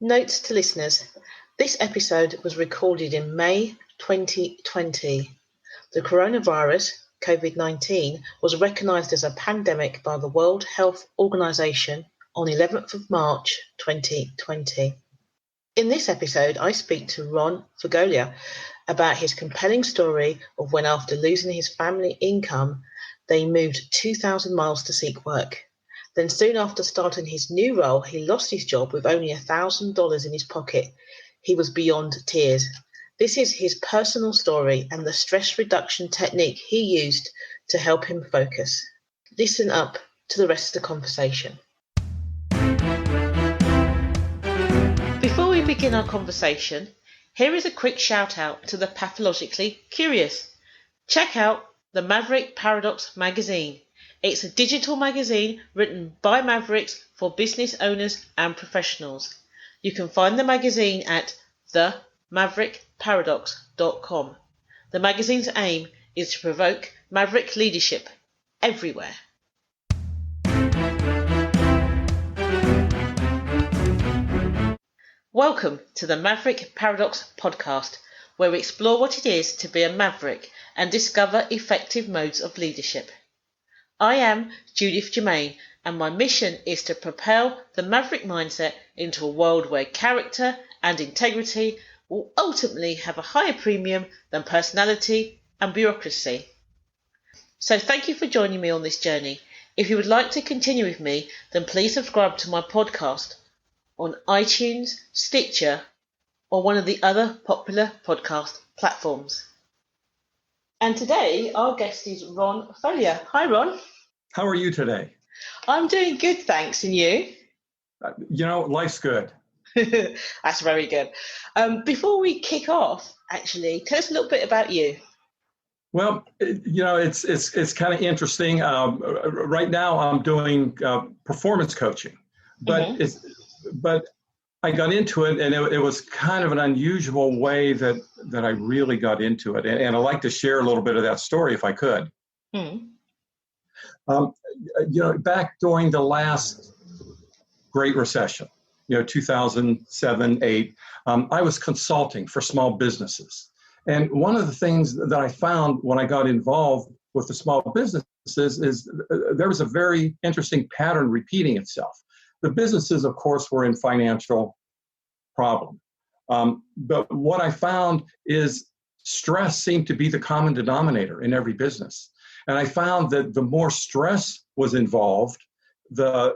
Notes to listeners. This episode was recorded in May 2020. The coronavirus, COVID-19, was recognised as a pandemic by the World Health Organization on 11th of March 2020. In this episode, I speak to Ron Foglia about his compelling story of when, after losing his family income, they moved 2,000 miles to seek work. Then soon after starting his new role, he lost his job with only $1,000 in his pocket. He was beyond tears. This is his personal story and the stress reduction technique he used to help him focus. Listen up to the rest of the conversation. Before we begin our conversation, here is a quick shout out to the pathologically curious. Check out the Maverick Paradox magazine. It's a digital magazine written by Mavericks for business owners and professionals. You can find the magazine at themaverickparadox.com. The magazine's aim is to provoke maverick leadership everywhere. Welcome to the Maverick Paradox podcast, where we explore what it is to be a maverick and discover effective modes of leadership. I am Judith Germain, and my mission is to propel the maverick mindset into a world where character and integrity will ultimately have a higher premium than personality and bureaucracy. So thank you for joining me on this journey. If you would like to continue with me, then please subscribe to my podcast on iTunes, Stitcher, or one of the other popular podcast platforms. And today, our guest is Ron Foglia. Hi, Ron. How are you today? I'm doing good, thanks. And you? Life's good. That's very good. Before we kick off, actually, tell us a little bit about you. Well, it's kind of interesting. Right now, I'm doing performance coaching, but but I got into it, and it was kind of an unusual way that I really got into it, and I'd like to share a little bit of that story if I could. Back during the last Great Recession, 2007, 8, I was consulting for small businesses. And one of the things that I found when I got involved with the small businesses is there was a very interesting pattern repeating itself. The businesses, of course, were in financial problem. But what I found is stress seemed to be the common denominator in every business. And I found that the more stress was involved, the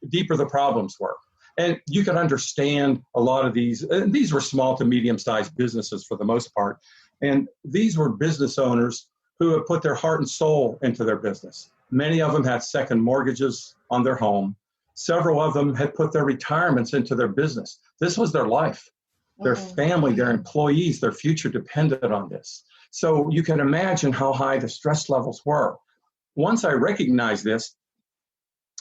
deeper the problems were. And you can understand a lot of these were small to medium-sized businesses for the most part. And these were business owners who had put their heart and soul into their business. Many of them had second mortgages on their home. Several of them had put their retirements into their business. This was their life. Their family, their employees, their future depended on this. So you can imagine how high the stress levels were. Once I recognized this,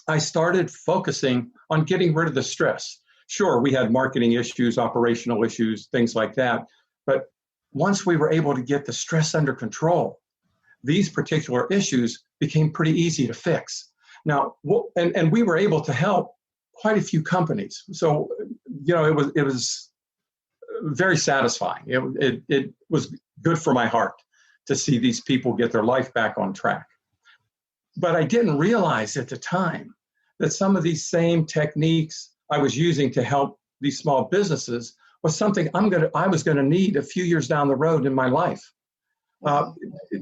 I started focusing on getting rid of the stress. Sure, we had marketing issues, operational issues, things like that. But once we were able to get the stress under control, these particular issues became pretty easy to fix. Now, and we were able to help quite a few companies. So, it was very satisfying. It was good for my heart to see these people get their life back on track. But I didn't realize at the time that some of these same techniques I was using to help these small businesses was something I was going to need a few years down the road in my life.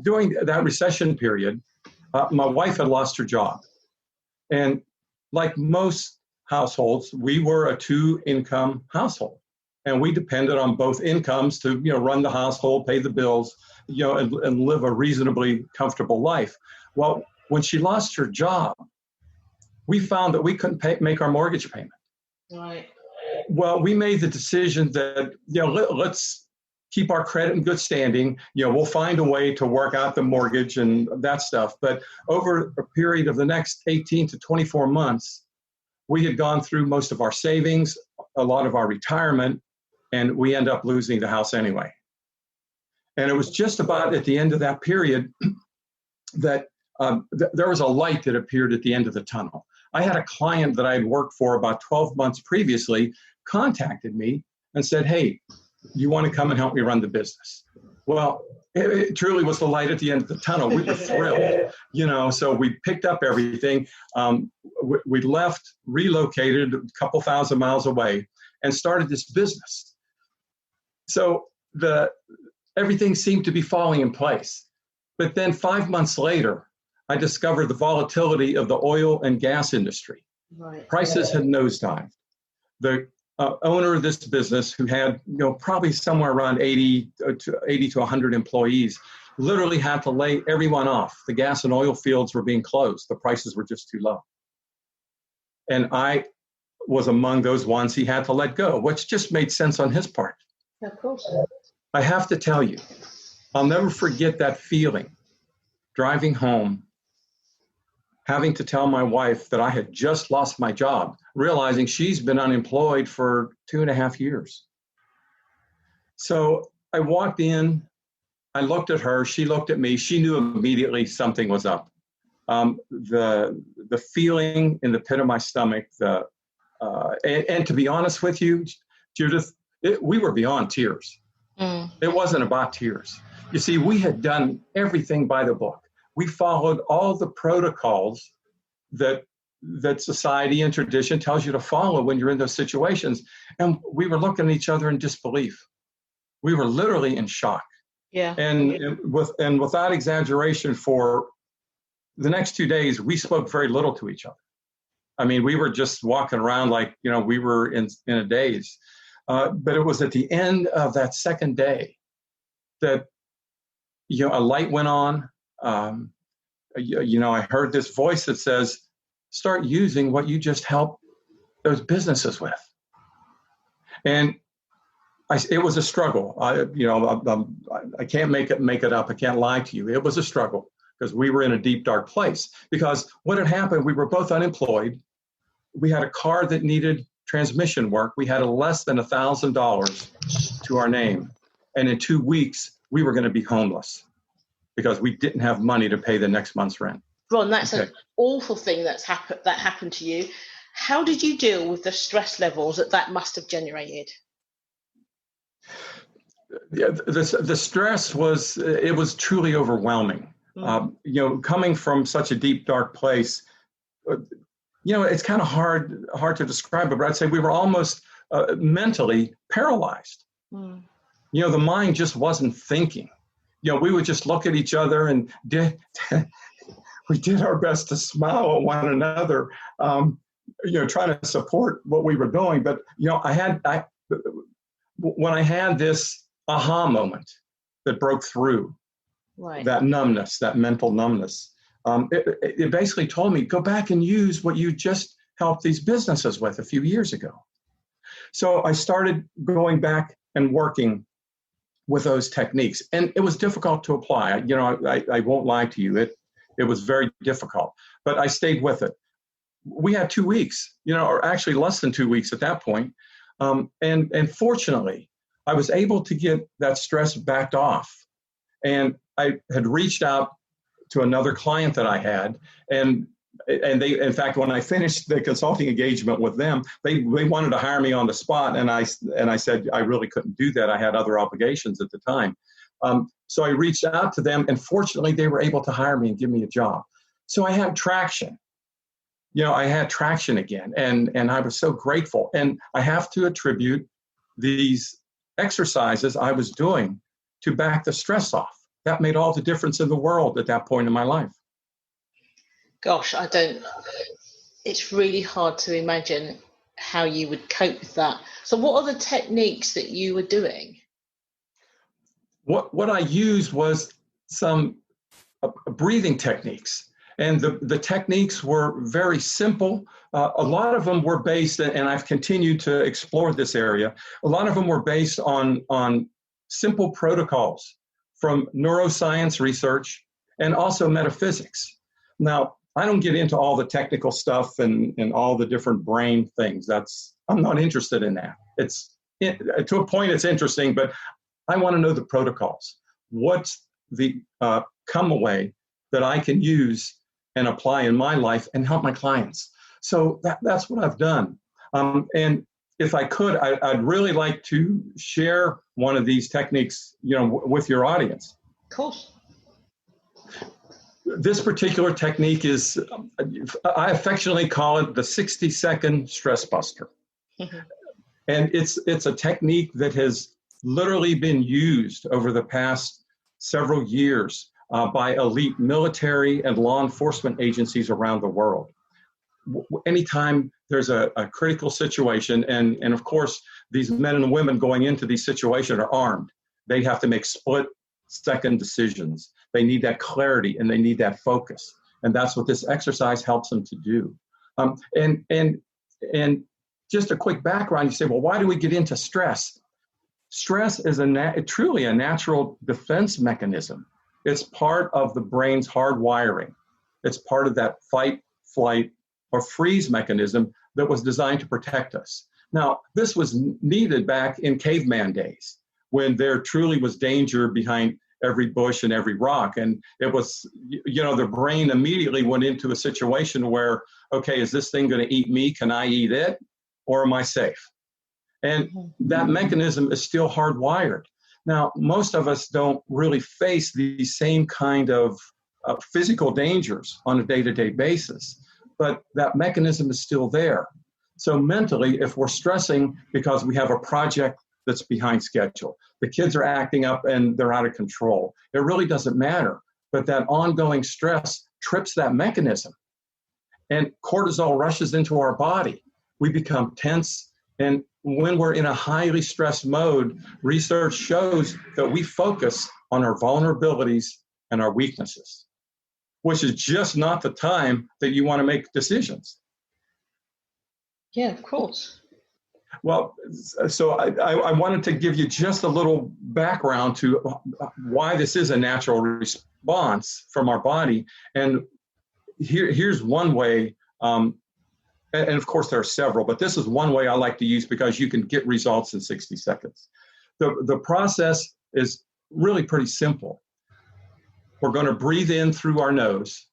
During that recession period, my wife had lost her job. And like most households, we were a two-income household. And we depended on both incomes to, run the household, pay the bills, and live a reasonably comfortable life. Well, when she lost her job, we found that we couldn't make our mortgage payment. Right. Well, we made the decision that, let's keep our credit in good standing. We'll find a way to work out the mortgage and that stuff. But over a period of the next 18 to 24 months, we had gone through most of our savings, a lot of our retirement, and we end up losing the house anyway. And it was just about at the end of that period that there was a light that appeared at the end of the tunnel. I had a client that I had worked for about 12 months previously contacted me and said, hey, you want to come and help me run the business? Well, it truly was the light at the end of the tunnel. We were thrilled, so we picked up everything. We left, relocated a couple thousand miles away, and started this business. So everything seemed to be falling in place. But then 5 months later, I discovered the volatility of the oil and gas industry. Right. Prices had nosedived. The owner of this business, who had probably somewhere around 80 to 100 employees, literally had to lay everyone off. The gas and oil fields were being closed. The prices were just too low. And I was among those ones he had to let go, which just made sense on his part. Of course. I have to tell you, I'll never forget that feeling, driving home, having to tell my wife that I had just lost my job, realizing she's been unemployed for 2.5 years. So I walked in, I looked at her, she looked at me, she knew immediately something was up. The feeling in the pit of my stomach, and to be honest with you, Judith, we were beyond tears. It wasn't about tears. You see, we had done everything by the book. We followed all the protocols that society and tradition tells you to follow when you're in those situations. And we were looking at each other in disbelief. We were literally in shock. Yeah. And without exaggeration, for the next 2 days, we spoke very little to each other. I mean, we were just walking around like, we were in a daze. But it was at the end of that second day that, a light went on. I heard this voice that says, start using what you just helped those businesses with. And it was a struggle. I can't make it up. I can't lie to you. It was a struggle because we were in a deep, dark place. Because what had happened, we were both unemployed. We had a car that needed transmission work. We had less than $1,000 to our name. And in 2 weeks, we were going to be homeless because we didn't have money to pay the next month's rent. Ron, that's an awful thing that happened to you. How did you deal with the stress levels that must have generated? Yeah, the stress was truly overwhelming. Coming from such a deep, dark place, it's kind of hard to describe it, but I'd say we were almost mentally paralyzed. The mind just wasn't thinking. We would just look at each other and we did our best to smile at one another, trying to support what we were doing. But, when I had this aha moment that broke through, right, that numbness, that mental numbness, it basically told me, go back and use what you just helped these businesses with a few years ago. So I started going back and working with those techniques. And it was difficult to apply. I won't lie to you. It was very difficult, but I stayed with it. We had 2 weeks, or actually less than 2 weeks at that point. And fortunately, I was able to get that stress backed off. And I had reached out to another client that I had, and they, in fact, when I finished the consulting engagement with them, they wanted to hire me on the spot, and I said I really couldn't do that. I had other obligations at the time. So I reached out to them, and fortunately, they were able to hire me and give me a job. So I had traction. I had traction again, and I was so grateful. And I have to attribute these exercises I was doing to back the stress off. That made all the difference in the world at that point in my life. Gosh, it's really hard to imagine how you would cope with that. So what are the techniques that you were doing? What I used was some breathing techniques. And the techniques were very simple. A lot of them were based, and I've continued to explore this area, a lot of them were based on simple protocols from neuroscience research and also metaphysics. Now, I don't get into all the technical stuff and all the different brain things. I'm not interested in that. To a point, it's interesting, but I want to know the protocols. What's the come away that I can use and apply in my life and help my clients? So that's what I've done. And if I could, I'd really like to share one of these techniques, with your audience. Of course. This particular technique is, I affectionately call it the 60-second stress buster. Mm-hmm. And it's a technique that has literally been used over the past several years by elite military and law enforcement agencies around the world. Anytime there's a critical situation, and of course, these men and women going into these situations are armed. They have to make split-second decisions. They need that clarity and they need that focus. And that's what this exercise helps them to do. And just a quick background, you say, well, why do we get into stress? Stress is truly a natural defense mechanism. It's part of the brain's hardwiring. It's part of that fight, flight, or freeze mechanism that was designed to protect us. Now, this was needed back in caveman days when there truly was danger behind every bush and every rock. And it was, the brain immediately went into a situation where, okay, is this thing going to eat me? Can I eat it? Or am I safe? And that mechanism is still hardwired. Now, most of us don't really face these same kind of physical dangers on a day-to-day basis, but that mechanism is still there. So mentally, if we're stressing because we have a project that's behind schedule, the kids are acting up and they're out of control, it really doesn't matter. But that ongoing stress trips that mechanism. And cortisol rushes into our body. We become tense. And when we're in a highly stressed mode, research shows that we focus on our vulnerabilities and our weaknesses, which is just not the time that you want to make decisions. Yeah, of course. Well, so I wanted to give you just a little background to why this is a natural response from our body. And here's one way, and of course there are several, but this is one way I like to use because you can get results in 60 seconds. The process is really pretty simple. We're going to breathe in through our nose,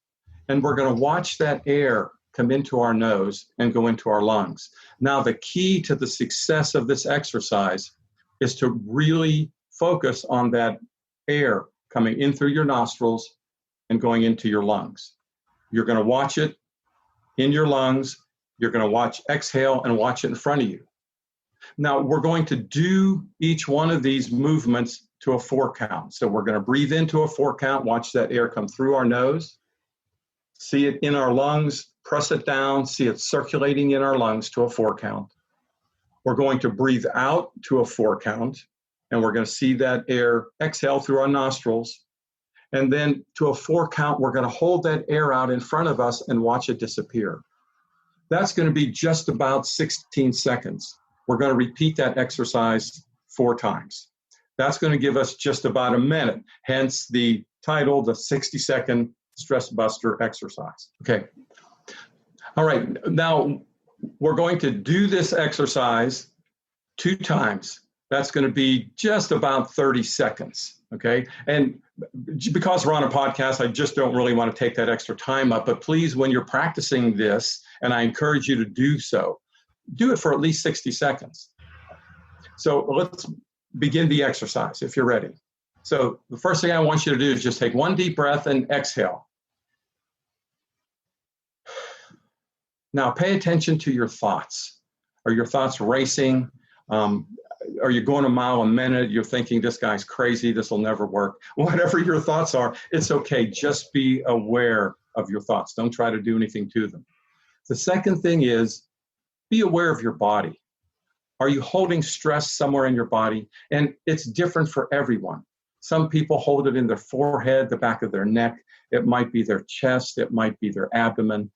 and we're going to watch that air come into our nose and go into our lungs. Now, the key to the success of this exercise is to really focus on that air coming in through your nostrils and going into your lungs. You're going to watch it in your lungs. You're going to watch exhale and watch it in front of you. Now, we're going to do each one of these movements to a 4 count. So we're going to breathe into a 4 count, watch that air come through our nose, see it in our lungs, press it down, see it circulating in our lungs to a 4 count. We're going to breathe out to a 4 count, and we're going to see that air exhale through our nostrils. And then to a 4 count, we're going to hold that air out in front of us and watch it disappear. That's going to be just about 16 seconds. We're going to repeat that exercise 4 times. That's going to give us just about a minute, hence the title, the 60-second stress buster exercise. Okay. All right. Now, we're going to do this exercise 2 times. That's going to be just about 30 seconds. Okay. And because we're on a podcast, I just don't really want to take that extra time up. But please, when you're practicing this, and I encourage you to do so, do it for at least 60 seconds. So let's begin the exercise if you're ready. So the first thing I want you to do is just take 1 deep breath and exhale. Now pay attention to your thoughts. Are your thoughts racing? Are you going a mile a minute? You're thinking, this guy's crazy, this will never work. Whatever your thoughts are, it's okay. Just be aware of your thoughts. Don't try to do anything to them. The second thing is, be aware of your body. Are you holding stress somewhere in your body? And it's different for everyone. Some people hold it in their forehead, the back of their neck. It might be their chest. It might be their abdomen.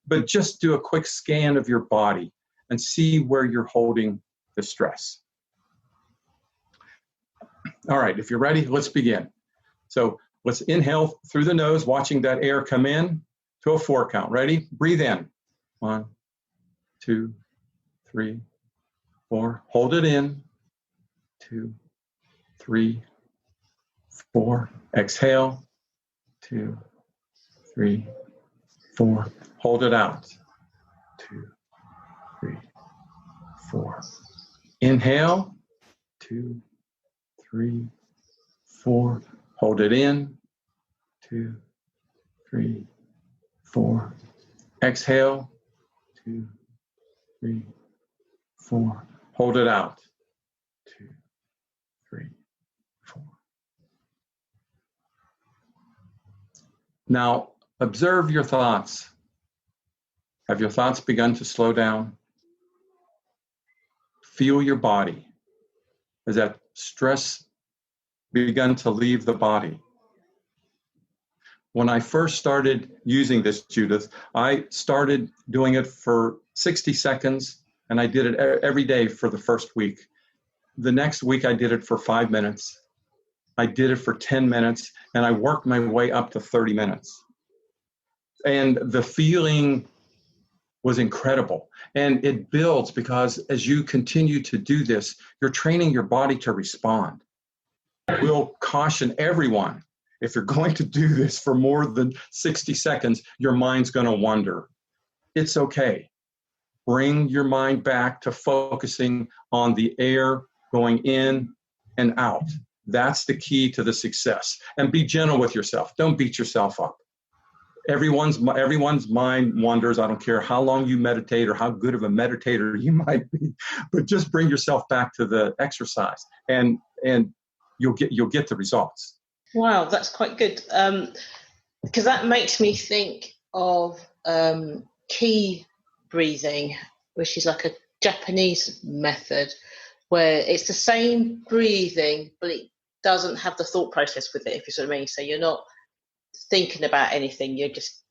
But just do a quick scan of your body and see where you're holding the stress. All right, if you're ready, let's begin. So let's inhale through the nose, watching that air come in to a 4 count. Ready? Breathe in. 1, 2, 3, 4. Hold it in. 2, 3, 4. Exhale. 2, 3, 4. Hold it out. 2, 3, 4. Inhale, 2, 3, 4. Hold it in, 2, 3, 4. Exhale, 2, 3, 4. Hold it out, 2, 3, 4. Now, observe your thoughts. Have your thoughts begun to slow down? Feel your body. Has that stress begun to leave the body? When I first started using this, Judith, I started doing it for 60 seconds, and I did it every day for the first week. The next week, I did it for 5 minutes. I did it for 10 minutes, and I worked my way up to 30 minutes. And the feeling was incredible. And it builds because as you continue to do this, you're training your body to respond. We'll caution everyone, if you're going to do this for more than 60 seconds, your mind's going to wander. It's okay. Bring your mind back to focusing on the air going in and out. That's the key to the success. And be gentle with yourself. Don't beat yourself up. Everyone's mind wanders. I don't care how long you meditate or how good of a meditator you might be, but just bring yourself back to the exercise, and you'll get the results. Wow, that's quite good. Because that makes me think of ki breathing, which is like a Japanese method where it's the same breathing, but it doesn't have the thought process with it, if you see what I mean. So you're not thinking about anything, you're just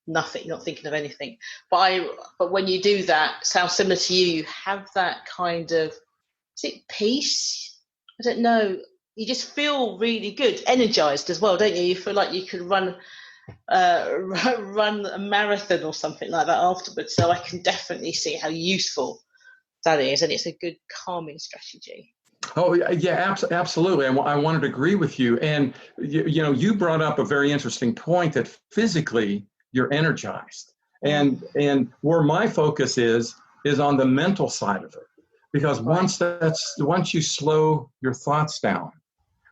nothing, not thinking of anything. But when you do that, sounds similar to you have that kind of, is it peace? I don't know. You just feel really good, energized as well, don't you? You feel like you could run a marathon or something like that afterwards. So I can definitely see how useful that is, and it's a good calming strategy. Oh, yeah, absolutely. I wanted to agree with you. And, you brought up a very interesting point that physically you're energized. And where my focus is on the mental side of it. Because once you slow your thoughts down,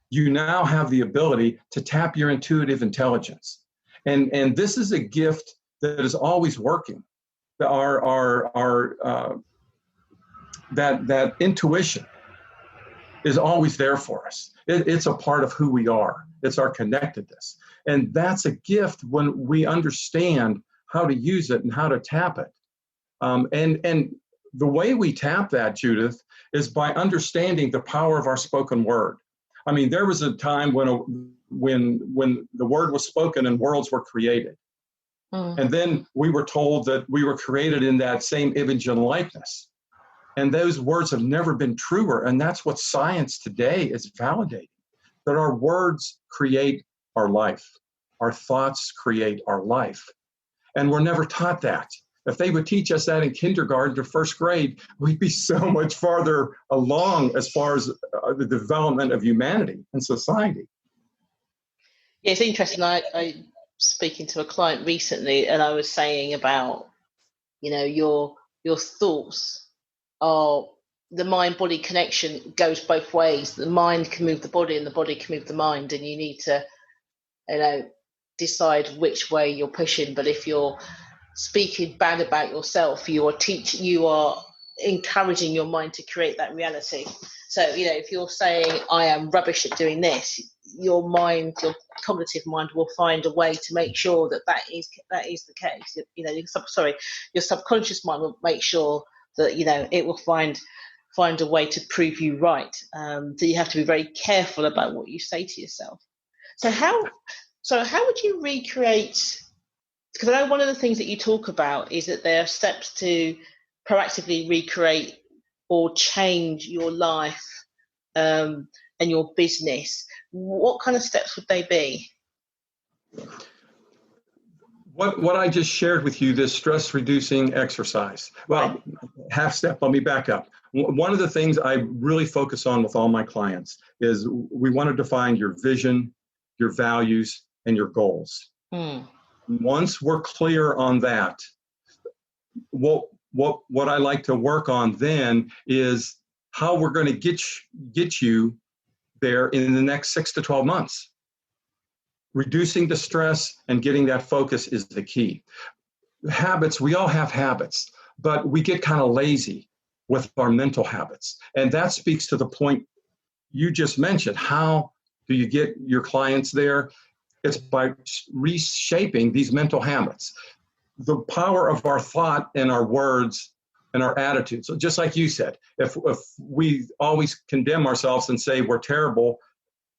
you now have the ability to tap your intuitive intelligence. And this is a gift that is always working. That intuition is always there for us. It's a part of who we are. It's our connectedness. And that's a gift when we understand how to use it and how to tap it. And the way we tap that, Judith, is by understanding the power of our spoken word. I mean, there was a time when the word was spoken and worlds were created. And then we were told that we were created in that same image and likeness. And those words have never been truer. And that's what science today is validating, that our words create our life. Our thoughts create our life. And we're never taught that. If they would teach us that in kindergarten or first grade, we'd be so much farther along as far as the development of humanity and society. Yeah, it's interesting. I was speaking to a client recently, and I was saying about, your thoughts are, the mind-body connection goes both ways. The mind can move the body and the body can move the mind, and you need to, decide which way you're pushing. But if you're speaking bad about yourself, you are encouraging your mind to create that reality. So, if you're saying, I am rubbish at doing this, your cognitive mind will find a way to make sure that is the case. Your subconscious mind will make sure that, it will find a way to prove you right. So you have to be very careful about what you say to yourself. So how would you recreate? Because I know one of the things that you talk about is that there are steps to proactively recreate or change your life and your business. What kind of steps would they be? What I just shared with you, this stress reducing exercise. Well, half step, let me back up. One of the things I really focus on with all my clients is we want to define your vision, your values, and your goals. Once we're clear on that, what I like to work on then is how we're going to get you there in the next 6 to 12 months. Reducing the stress and getting that focus is the key. Habits, we all have habits, but we get kind of lazy with our mental habits. And that speaks to the point you just mentioned. How do you get your clients there? It's by reshaping these mental habits. The power of our thought and our words and our attitudes. So just like you said, if we always condemn ourselves and say we're terrible,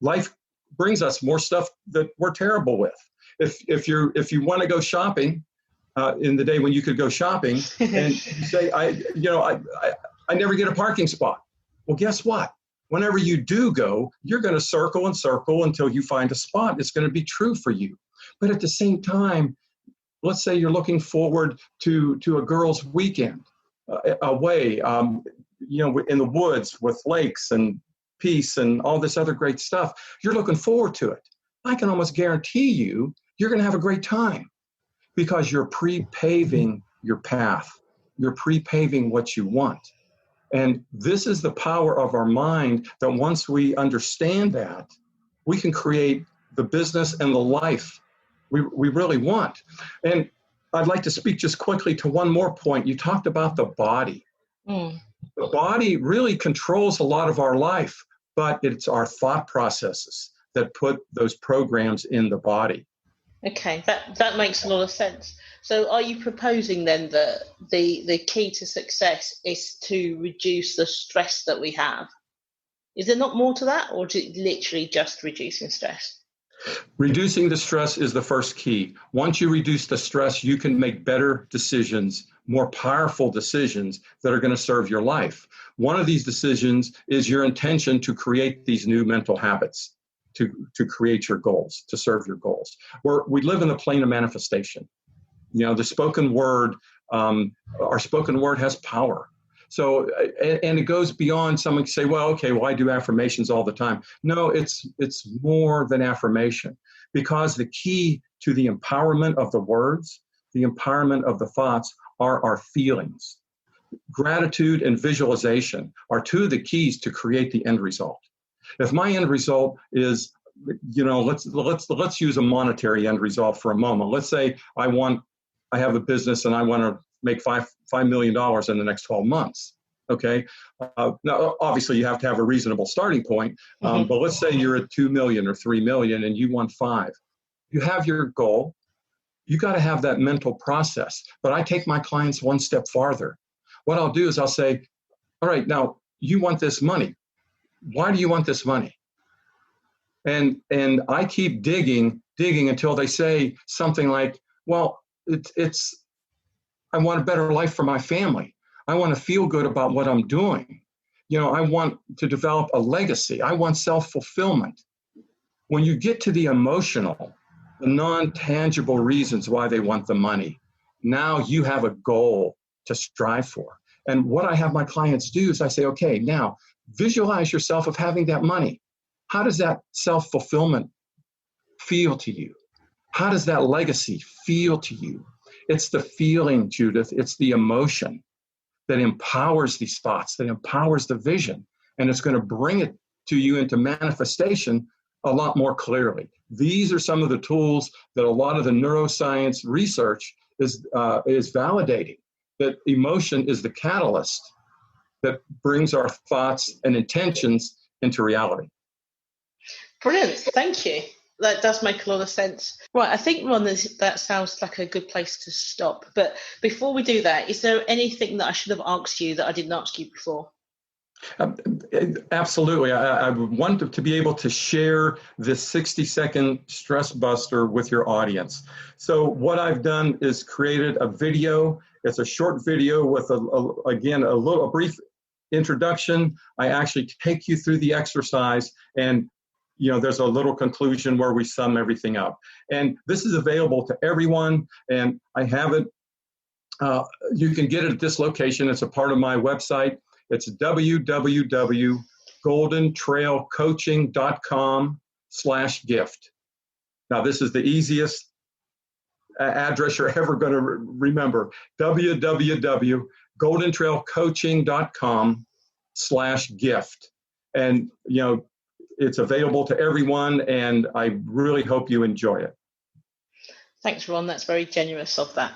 life brings us more stuff that we're terrible with. If you want to go shopping in the day when you could go shopping, and you say I never get a parking spot. Well, guess what? Whenever you do go, you're going to circle and circle until you find a spot. It's going to be true for you. But at the same time, let's say you're looking forward to a girls' weekend away, in the woods with lakes and peace and all this other great stuff. You're looking forward to it. I can almost guarantee you're going to have a great time because you're pre-paving your path. You're pre-paving what you want. And this is the power of our mind, that once we understand that, we can create the business and the life we really want. And I'd like to speak just quickly to one more point. You talked about the body. The body really controls a lot of our life, but it's our thought processes that put those programs in the body. Okay, that makes a lot of sense. So are you proposing then that the key to success is to reduce the stress that we have? Is there not more to that, or is it literally just reducing stress? Reducing the stress is the first key. Once you reduce the stress, you can make better decisions, more powerful decisions that are going to serve your life. One of these decisions is your intention to create these new mental habits, to create your goals, to serve your goals. We live in the plane of manifestation. The spoken word, our spoken word has power. So, and it goes beyond someone can say, well, okay, I do affirmations all the time. No, it's more than affirmation, because the key to the empowerment of the words, the empowerment of the thoughts, are our feelings. Gratitude and visualization are two of the keys to create the end result. If my end result is, let's use a monetary end result for a moment. Let's say I have a business and I want to make $5 million in the next 12 months. Okay. Now, obviously, you have to have a reasonable starting point. But let's say you're at 2 million or 3 million and you want 5. You have your goal. You got to have that mental process. But I take my clients one step farther. What I'll do is I'll say, all right, now you want this money. Why do you want this money? And I keep digging until they say something like, well, it's I want a better life for my family. I want to feel good about what I'm doing. I want to develop a legacy. I want self-fulfillment. When you get to the emotional, the non-tangible reasons why they want the money, now you have a goal to strive for. And what I have my clients do is I say, okay, now visualize yourself of having that money. How does that self-fulfillment feel to you? How does that legacy feel to you? It's the feeling, Judith. It's the emotion that empowers these thoughts, that empowers the vision, and it's going to bring it to you into manifestation a lot more clearly. These are some of the tools that a lot of the neuroscience research is validating, that emotion is the catalyst that brings our thoughts and intentions into reality. Brilliant. Thank you. That does make a lot of sense. Right, I think, Ron, that sounds like a good place to stop. But before we do that, is there anything that I should have asked you that I didn't ask you before? Absolutely. I would want to be able to share this 60-second stress buster with your audience. So what I've done is created a video. It's a short video with, a brief introduction. I actually take you through the exercise, and there's a little conclusion where we sum everything up. And this is available to everyone, and I have it. You can get it at this location. It's a part of my website. It's www.goldentrailcoaching.com/gift. Now, this is the easiest address you're ever going to remember. www.goldentrailcoaching.com/gift. And, it's available to everyone, and I really hope you enjoy it. Thanks, Ron. That's very generous of that.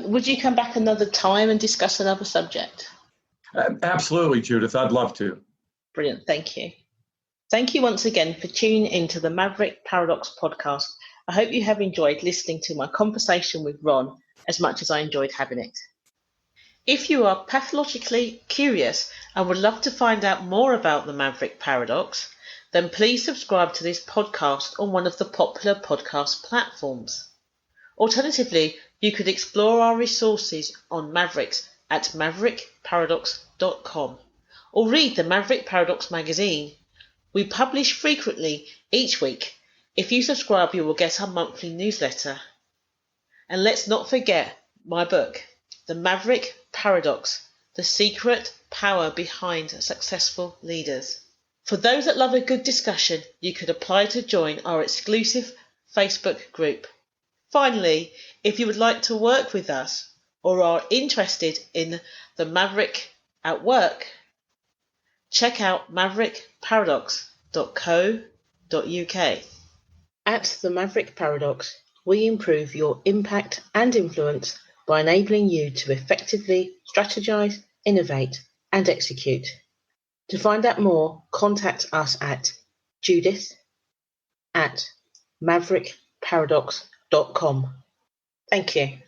Would you come back another time and discuss another subject? Absolutely, Judith. I'd love to. Brilliant. Thank you. Thank you once again for tuning into the Maverick Paradox podcast. I hope you have enjoyed listening to my conversation with Ron as much as I enjoyed having it. If you are pathologically curious and would love to find out more about the Maverick Paradox, then please subscribe to this podcast on one of the popular podcast platforms. Alternatively, you could explore our resources on Mavericks at maverickparadox.com or read the Maverick Paradox magazine. We publish frequently each week. If you subscribe, you will get our monthly newsletter. And let's not forget my book, The Maverick Paradox, The Secret Power Behind Successful Leaders. For those that love a good discussion, you could apply to join our exclusive Facebook group. Finally, if you would like to work with us or are interested in the Maverick at work, check out maverickparadox.co.uk. At the Maverick Paradox, we improve your impact and influence by enabling you to effectively strategize, innovate, and execute. To find out more, contact us at Judith@maverickparadox.com. Thank you.